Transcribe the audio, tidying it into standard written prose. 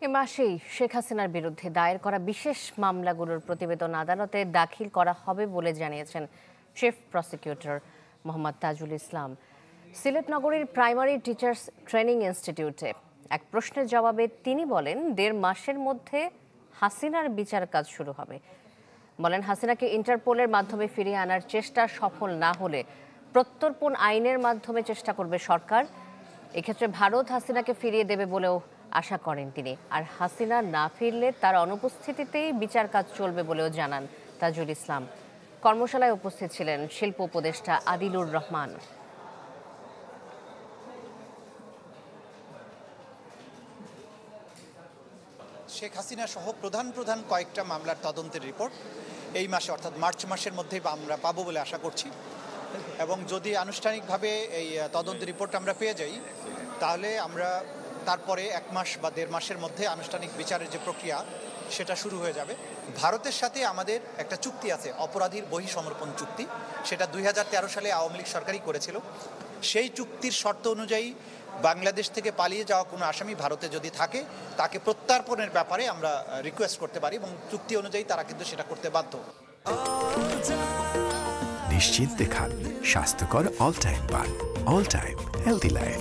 এ মাসেই শেখ হাসিনার বিরুদ্ধে দায়ের করা বিশেষ মামলাগুলোর প্রতিবেদন আদালতে দাখিল করা হবে বলে জানিয়েছেন চিফ প্রসিকিউটর মোহাম্মদ তাজুল ইসলাম। সিলেট নগরীর প্রাইমারি টিচার্স ট্রেনিং ইনস্টিটিউটে এক প্রশ্নের জবাবে তিনি বলেন 1.5 মাসের মধ্যে হাসিনার বিচার কাজ শুরু হবে। বলেন হাসিনাকে ইন্টারপোলের মাধ্যমে ফিরিয়ে আনার চেষ্টা সফল না হলে প্রত্যর্পণ আইনের মাধ্যমে চেষ্টা করবে সরকার। এক্ষেত্রে ভারত হাসিনাকে ফিরিয়ে দেবে বলেও আশা করেন তিনি। আর হাসিনা না ফিরলে তার অনুপস্থিতিতেই বিচার কাজ চলবে বলেও জানান তাজুল ইসলাম। কর্মশালায় উপস্থিত ছিলেন শিল্প উপদেষ্টা আদিলুর রহমান। শেখ হাসিনা সহ প্রধান কয়েকটা মামলার তদন্তের রিপোর্ট এই মাসে অর্থাৎ মার্চ মাসের মধ্যেই আমরা পাবো বলে আশা করছি। এবং যদি আনুষ্ঠানিকভাবে এই তদন্তের রিপোর্ট আমরা পেয়ে যাই তাহলে আমরা তারপরে 1 মাস বা 1.5 মাসের মধ্যে আনুষ্ঠানিক বিচারের যে প্রক্রিয়া সেটা শুরু হয়ে যাবে। ভারতের সাথে আমাদের একটা চুক্তি আছে, অপরাধীর বহিঃসমর্পণ চুক্তি। সেটা 2013 সালে আওয়ামী লীগ সরকারই করেছিল। সেই চুক্তির শর্ত অনুযায়ী বাংলাদেশ থেকে পালিয়ে যাওয়া কোনো আসামি ভারতে যদি থাকে তাকে প্রত্যর্পণের ব্যাপারে আমরা রিকোয়েস্ট করতে পারি এবং চুক্তি অনুযায়ী তারা কিন্তু সেটা করতে বাধ্য। নিশ্চিন্তে খান স্বাস্থ্যকর অল টাইম পান। All time healthy life.